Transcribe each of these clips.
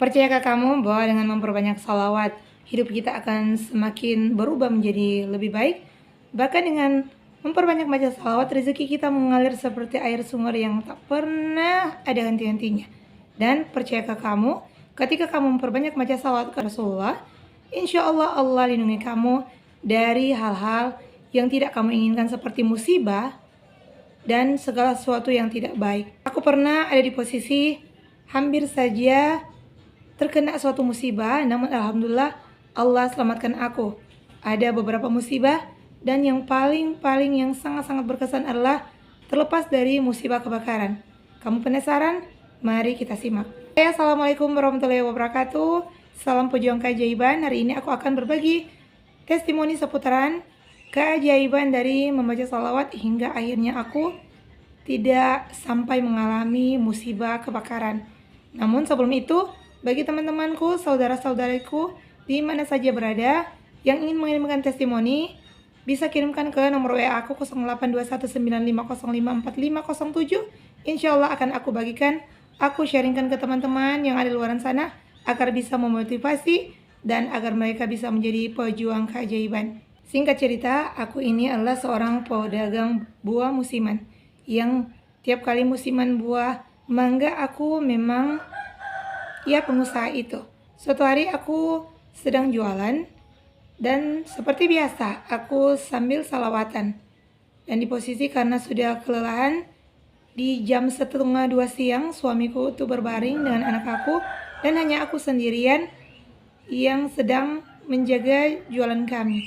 Percayakah kamu bahwa dengan memperbanyak salawat, hidup kita akan semakin berubah menjadi lebih baik? Bahkan dengan memperbanyak baca salawat, rezeki kita mengalir seperti air sumur yang tak pernah ada henti-hentinya. Dan percayakah kamu, ketika kamu memperbanyak baca salawat ke Rasulullah, insya Allah Allah lindungi kamu dari hal-hal yang tidak kamu inginkan seperti musibah dan segala sesuatu yang tidak baik. Aku pernah ada di posisi hampir saja terkena suatu musibah, namun alhamdulillah Allah selamatkan aku. Ada beberapa musibah dan yang paling yang sangat-sangat berkesan adalah terlepas dari musibah kebakaran. Kamu penasaran? Mari kita simak. Assalamualaikum warahmatullahi wabarakatuh. Salam pejuang keajaiban. Hari ini aku akan berbagi testimoni seputaran keajaiban dari membaca salawat hingga akhirnya aku tidak sampai mengalami musibah kebakaran. Namun sebelum itu, bagi teman-temanku, saudara-saudariku di mana saja berada yang ingin mengirimkan testimoni, bisa kirimkan ke nomor WA aku 082195054507. Insya Allah akan aku bagikan, aku sharingkan ke teman-teman yang ada di luar sana agar bisa memotivasi dan agar mereka bisa menjadi pejuang keajaiban. Singkat cerita, aku ini adalah seorang pedagang buah musiman yang tiap kali musiman buah mangga aku memang pengusaha itu. Suatu hari aku sedang jualan dan seperti biasa aku sambil salawatan. Dan di posisi karena sudah kelelahan, di jam 1:30 siang suamiku itu berbaring dengan anak aku dan hanya aku sendirian yang sedang menjaga jualan kami.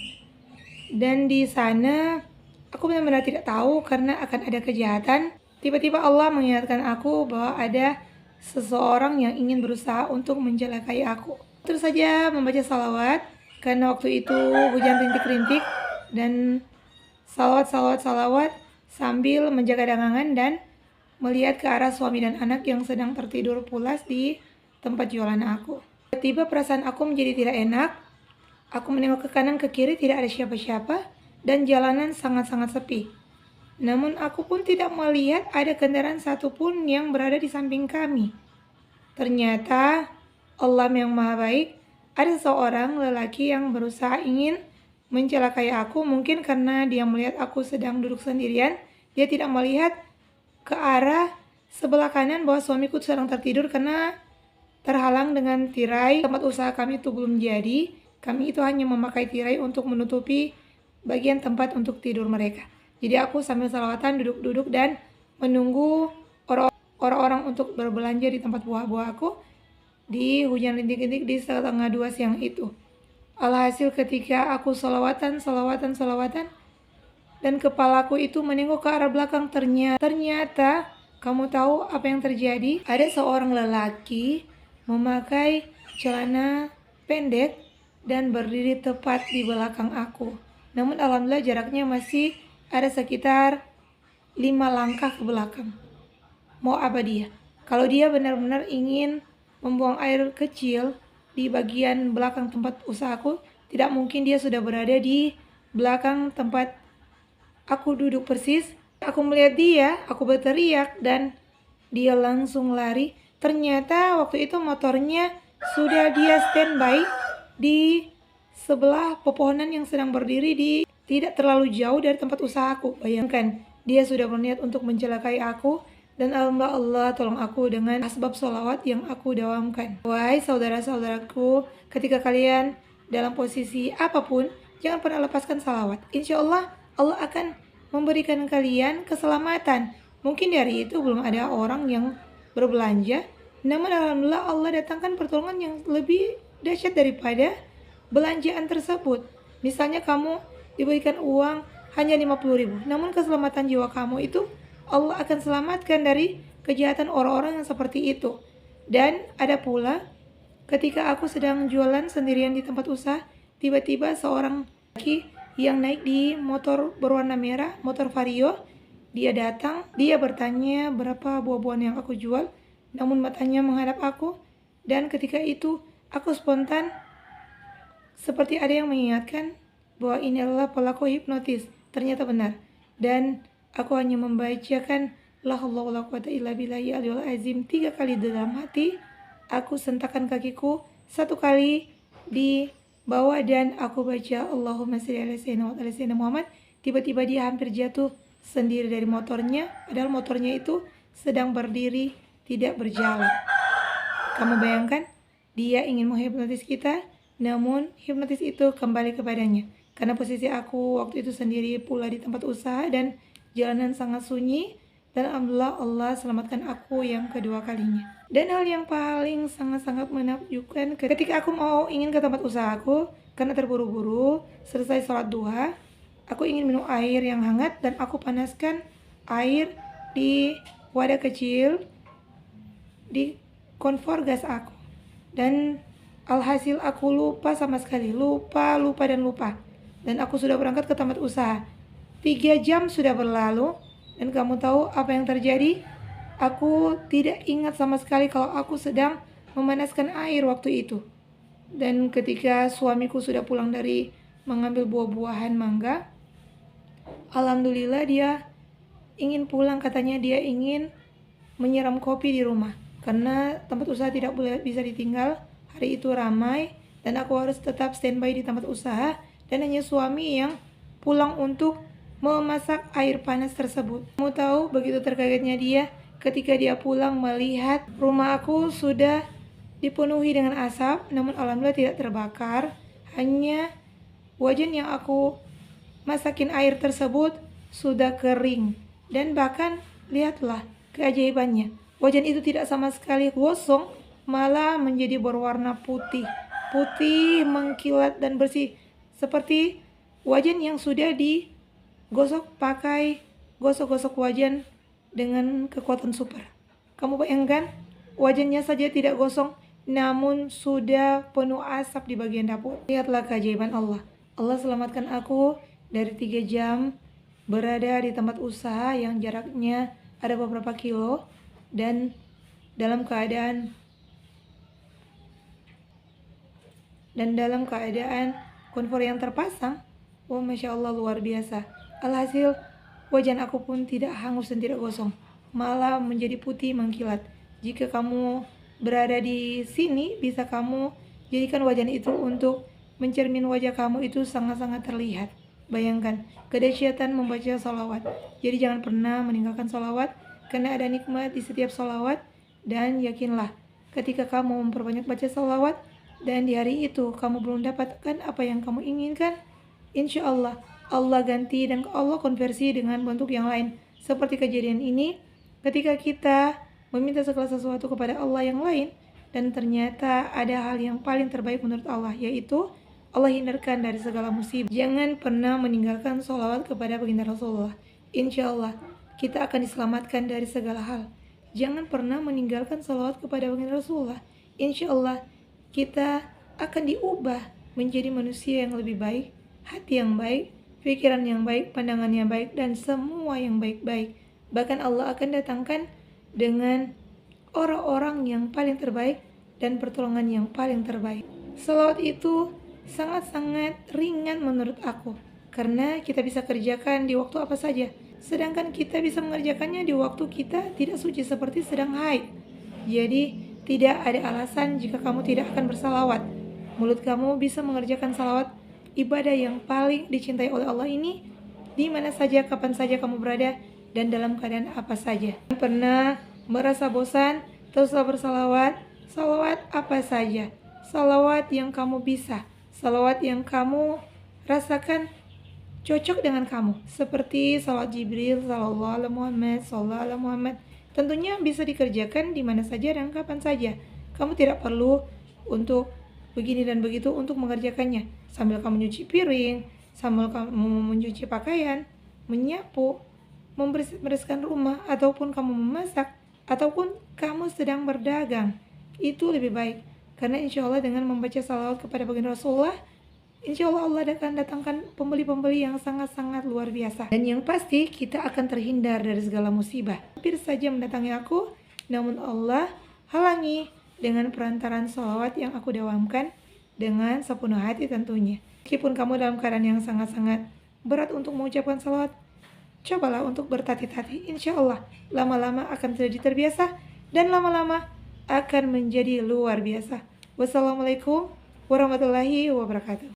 Dan di sana aku benar-benar tidak tahu karena akan ada kejahatan. Tiba-tiba Allah mengingatkan aku bahwa ada seseorang yang ingin berusaha untuk mencelakai aku. Terus saja membaca salawat karena waktu itu hujan rintik-rintik dan salawat sambil menjaga dagangan dan melihat ke arah suami dan anak yang sedang tertidur pulas di tempat jualan aku. Tiba-tiba perasaan aku menjadi tidak enak. Aku menengok ke kanan ke kiri, tidak ada siapa-siapa dan jalanan sangat-sangat sepi. Namun aku pun tidak melihat ada kendaraan satupun yang berada di samping kami. Ternyata Allah yang maha baik, ada seorang lelaki yang berusaha ingin mencelakai aku. Mungkin karena dia melihat aku sedang duduk sendirian, dia tidak melihat ke arah sebelah kanan bahwa suamiku sedang tertidur karena terhalang dengan tirai. Tempat usaha kami itu belum jadi, kami itu hanya memakai tirai untuk menutupi bagian tempat untuk tidur mereka. Jadi aku sambil salawatan duduk-duduk dan menunggu orang-orang untuk berbelanja di tempat buah-buah aku di hujan rintik-rintik di 1:30 siang itu. Alhasil ketika aku salawatan dan kepalaku itu menengok ke arah belakang, ternyata kamu tahu apa yang terjadi? Ada seorang lelaki memakai celana pendek dan berdiri tepat di belakang aku. Namun alhamdulillah jaraknya masih ada sekitar 5 langkah ke belakang. Mau apa dia? Kalau dia benar-benar ingin membuang air kecil di bagian belakang tempat usahaku, tidak mungkin dia sudah berada di belakang tempat aku duduk persis. Aku melihat dia, aku berteriak dan dia langsung lari. Ternyata waktu itu motornya sudah dia standby di sebelah pepohonan yang sedang berdiri di tidak terlalu jauh dari tempat usahaku. Bayangkan, dia sudah berniat untuk mencelakai aku dan alhamdulillah Allah tolong aku dengan asbab sholawat yang aku dawamkan. Wahai saudara-saudaraku, ketika kalian dalam posisi apapun, jangan pernah lepaskan salawat. Insya Allah, Allah akan memberikan kalian keselamatan. Mungkin dari itu belum ada orang yang berbelanja, namun alhamdulillah Allah datangkan pertolongan yang lebih dahsyat daripada belanjaan tersebut. Misalnya kamu diberikan uang hanya 50.000, namun keselamatan jiwa kamu itu Allah akan selamatkan dari kejahatan orang-orang yang seperti itu. Dan ada pula ketika aku sedang jualan sendirian di tempat usaha, tiba-tiba seorang laki yang naik di motor berwarna merah, motor Vario, dia datang, dia bertanya berapa buah-buahan yang aku jual, namun matanya menghadap aku, dan ketika itu aku spontan seperti ada yang mengingatkan bahwa ini adalah pelaku hipnotis. Ternyata benar. Dan aku hanya membacakan la haula wala quwata illa billahi aliyul azim 3 kali dalam hati. aku sentakkan kakiku 1 kali di bawah dan aku baca Allahumma sholli ala sayyidina wa ala sayyidina Muhammad. Tiba-tiba dia hampir jatuh sendiri dari motornya, padahal motornya itu sedang berdiri, tidak berjalan. Kamu bayangkan, dia ingin menghipnotis kita, namun hipnotis itu kembali kepadanya. Karena posisi aku waktu itu sendiri pula di tempat usaha dan jalanan sangat sunyi, dan alhamdulillah Allah selamatkan aku yang kedua kalinya. Dan hal yang paling sangat-sangat menakjubkan, ketika aku ingin ke tempat usahaku, karena terburu-buru, selesai sholat duha, aku ingin minum air yang hangat dan aku panaskan air di wadah kecil di kompor gas aku. Dan alhasil aku lupa sama sekali, lupa. Dan aku sudah berangkat ke tempat usaha. 3 jam sudah berlalu dan kamu tahu apa yang terjadi? Aku tidak ingat sama sekali kalau aku sedang memanaskan air waktu itu. Dan ketika suamiku sudah pulang dari mengambil buah-buahan mangga, alhamdulillah dia ingin pulang, katanya dia ingin menyiram kopi di rumah. Karena tempat usaha tidak boleh bisa ditinggal, hari itu ramai dan aku harus tetap standby di tempat usaha dan hanya suami yang pulang untuk memasak air panas tersebut. Kamu tahu begitu terkagetnya dia ketika dia pulang melihat rumah aku sudah dipenuhi dengan asap, namun alhamdulillah tidak terbakar. Hanya wajan yang aku masakin air tersebut sudah kering. Dan bahkan lihatlah keajaibannya, wajan itu tidak sama sekali gosong, malah menjadi berwarna putih mengkilat dan bersih, seperti wajan yang sudah digosok pakai gosok-gosok wajan dengan kekuatan super. Kamu bayangkan, wajannya saja tidak gosong, namun sudah penuh asap di bagian dapur. Lihatlah keajaiban Allah. Allah selamatkan aku dari 3 jam berada di tempat usaha yang jaraknya ada beberapa kilo dan dalam keadaan kompor yang terpasang. Oh, Masya Allah, luar biasa. Alhasil wajan aku pun tidak hangus dan tidak gosong, malah menjadi putih mengkilat. Jika kamu berada di sini, bisa kamu jadikan wajan itu untuk mencermin wajah kamu, itu sangat-sangat terlihat. Bayangkan kedahsyatan membaca sholawat. Jadi jangan pernah meninggalkan sholawat, karena ada nikmat di setiap sholawat. Dan yakinlah, ketika kamu memperbanyak baca sholawat dan di hari itu kamu belum dapatkan apa yang kamu inginkan, insya Allah Allah ganti dan Allah konversi dengan bentuk yang lain. Seperti kejadian ini, ketika kita meminta segala sesuatu kepada Allah yang lain dan ternyata ada hal yang paling terbaik menurut Allah, yaitu Allah hindarkan dari segala musibah. Jangan pernah meninggalkan sholawat kepada baginda Rasulullah. Insya Allah kita akan diselamatkan dari segala hal. Jangan pernah meninggalkan sholawat kepada baginda Rasulullah. Insya Allah kita akan diubah menjadi manusia yang lebih baik, hati yang baik, pikiran yang baik, pandangan yang baik, dan semua yang baik-baik. Bahkan Allah akan datangkan dengan orang-orang yang paling terbaik dan pertolongan yang paling terbaik. Sholawat itu sangat-sangat ringan menurut aku, karena kita bisa kerjakan di waktu apa saja. Sedangkan kita bisa mengerjakannya di waktu kita tidak suci seperti sedang haid. Jadi tidak ada alasan jika kamu tidak akan bersalawat. Mulut kamu bisa mengerjakan salawat, ibadah yang paling dicintai oleh Allah ini, di mana saja, kapan saja kamu berada, dan dalam keadaan apa saja. Pernah merasa bosan, teruslah bersalawat. Salawat apa saja, salawat yang kamu bisa, salawat yang kamu rasakan cocok dengan kamu, seperti salawat Jibril, sallallahu alaihi Muhammad, sallallahu alaihi Muhammad. Tentunya bisa dikerjakan di mana saja dan kapan saja. Kamu tidak perlu untuk begini dan begitu untuk mengerjakannya. Sambil kamu nyuci piring, sambil kamu mencuci pakaian, menyapu, membersihkan rumah, ataupun kamu memasak, ataupun kamu sedang berdagang. Itu lebih baik. Karena insya Allah dengan membaca salawat kepada baginda Rasulullah, insya Allah Allah akan datangkan pembeli-pembeli yang sangat-sangat luar biasa. Dan yang pasti kita akan terhindar dari segala musibah. Hampir saja mendatangi aku, namun Allah halangi dengan perantaran sholawat yang aku dawamkan dengan sepenuh hati tentunya. Meskipun kamu dalam keadaan yang sangat-sangat berat untuk mengucapkan sholawat, cobalah untuk bertati-tati. Insya Allah lama-lama akan jadi terbiasa dan lama-lama akan menjadi luar biasa. Wassalamualaikum warahmatullahi wabarakatuh.